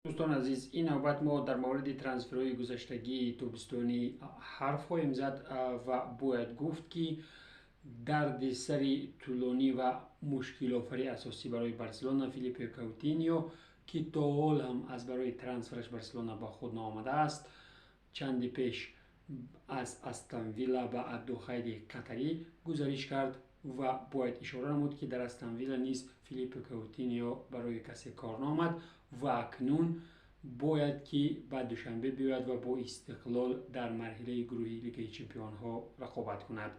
دوستان عزیز، این نوبت ما در مورد ترانسفرهای گذشتگی تابستانی حرف خواهیم زد و باید گفت که درد سری طولانی و مشکل آفری اساسی برای بارسلونا فیلیپ کوتینیو که تا حال هم از برای ترانسفرش بارسلونا با خود نامده است. چندی پیش از استون ویلا و عبدالخالق قطری گزارش کرد و باید اشاره نمود که در استون ویلا نیز فیلیپ کوتینیو برای کسی کار نامد و اکنون باید که بعد دوشنبه بیاید و با استقلال در مرحله گروهی لیگ چمپیون ها رقابت کند.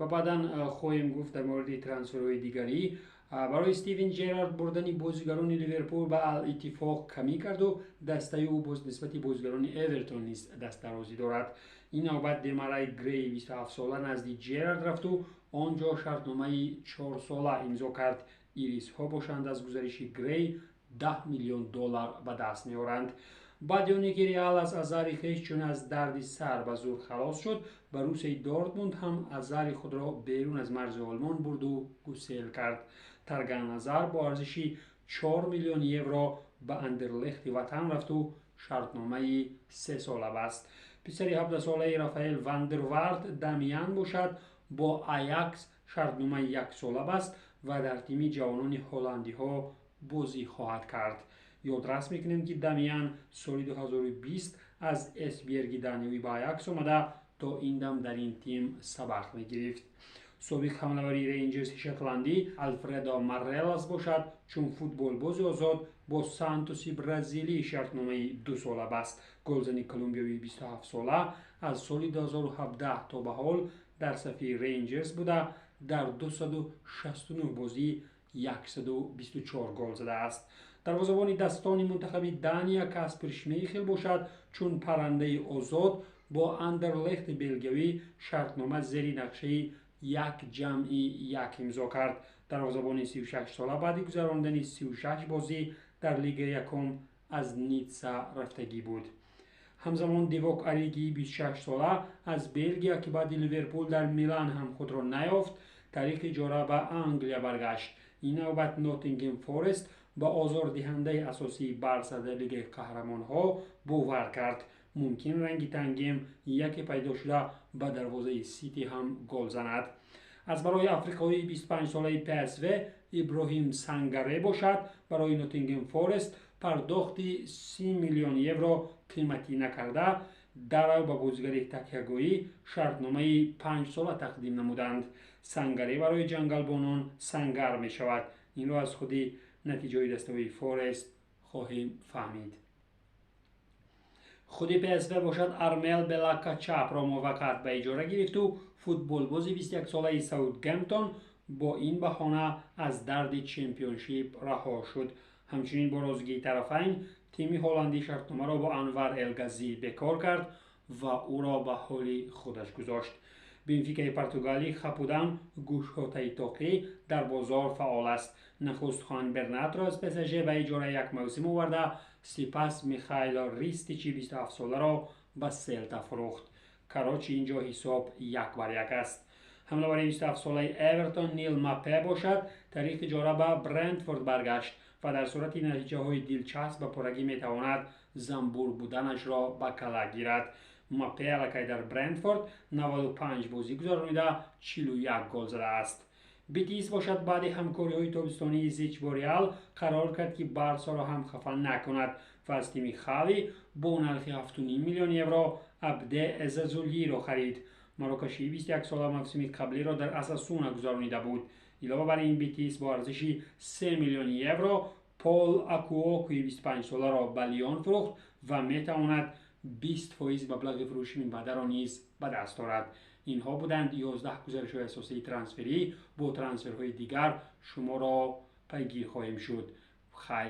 و بعدا خواهیم گفت در مورد ترانسفرهای دیگری. برای استیون جرارد بردن بازیگران لیورپول به الاتفاق کمی کرد و دسته او باز نسبت بازیگران اورتون نیز دست درازی دارد. این نوبت دمارای گری 27 ساله نزد جرارد رفت و آنجا شرطنامه 4 ساله امضا کرد. ایریس ها باشند از گزارش گری 10 میلیون دلار به دست میارند. بعد آنکه که ریال از آزار خویش چون از درد سر و زور خلاص شد، بروسیا دورتموند هم آزار خود را بیرون از مرز آلمان برد و گسیل کرد. ترگان آزار با ارزش 4 میلیون یورو به اندرلخت وطن رفت و شرطنامه 3 ساله بست. پسر 17 ساله رافائل واندروارد دامیان باشد با آیاکس شرطنامه 1 ساله بست و در تیم جوانان هلندی ها بازی خواهد کرد. یادداشت میکنیم که دامیان سال 2020 از اسبیرگ دانیوی با آیاکس آمده تا این دم در این تیم سبق میگرفت. سابق حمله‌وری رنجرز شتلندی آلفردو مارلس باشد چون فوتبال باز آزاد با سانتوس برزیلی شرطنامه 2 ساله بست. گلزن کلمبیایی 27 ساله از سال 2017 تا به حال در صف رنجرز بوده، در 269 بازی 124 گل زده است. دروازه‌بان دستان منتخب دانیا کاسپر شمیخل باشد چون پرنده آزاد با اندرلخت بلگیایی شرطنامه زیر نقشه 1+1 امضا کرد. دروازه‌بان 36 ساله بعد گذراندن 36 بازی در لیگ یکم از نیتسا رفتگی بود. همزمان دیوک اریگی 26 ساله از بلژیا که بعد لیورپول در میلان هم خود را نیافت، تاریخ اجاره به انگلیا برگشت. این نوبت ناتینگهام فورست با آزاردهنده اساسی بارسا در لیگ قهرمان ها باور کرد ممکن رنگی تنگیم یکی پیدا شده به دروازه سیتی هم گل زند. از برای افریقایی 25 ساله PSV ابراهیم سانگاره باشد برای ناتینگهام فورست پرداخت 30 میلیون یورو قیمتی نکرده در او به بازیگری تکیه‌گویی شرطنامه 5 ساله تقدیم نمودند. سانگاره برای جنگلبانان سانگار می شود. این را از خودی نتیجه دسته‌بندی فورست خواهیم فهمید. خود PSV باشد ارمل بلاکا چپ را موقت به اجاره گرفت و فوتبال بازی 21 ساله ساوثگمپتون با این بهانه از درد چمپیونشیپ رها شد. همچنین با راضیگی طرفین تیم هلندی شرطنامه را با انور الگازی بکار کرد و او را به حال خودش گذاشت. بنفیکای پرتغالی خپودن گوشها تاقی در بازار فعال است. نخست خوان برنات را از PSG به اجاره یک موسم آورده، سپس میخائیل ریستیچی 27 ساله را به سلتا فروخت. کراچی اینجا حساب 1-1 است. حمله‌ور 27 ساله اورتون نیل ماپه باشد تاریخ اجاره به برنتفورد برگشت و در صورت نتیجه های دلچسب به پرگی میتواند زنبور بودنش را به کلا گیرد. ماپه الکی در برنتفورد 95 بازی گذرانیده 41 گل زده است. بیتیس باشد بعد همکاری های تابستانی زیچ با ریال قرار کرد که بارسا را هم خفه نکند و از تیم خاوی با نرخ 7.5 میلیون یورو عبده ازازولی را خرید. مراکشی 21 ساله موسم قبلی را در اساسونا گذرانیده بود. علاوه بر این بیتیس با ارزش 3 میلیون یورو پول اکوآکوی 25 ساله را به لیون فروخت و میتواند 20% مبلغ فروش این بده را نیز به دست دارد. اینها بودند 11 گزارش های اساسی ترانسفری. با ترانسفرهای دیگر شما را پیگیر خواهیم شد. خیر.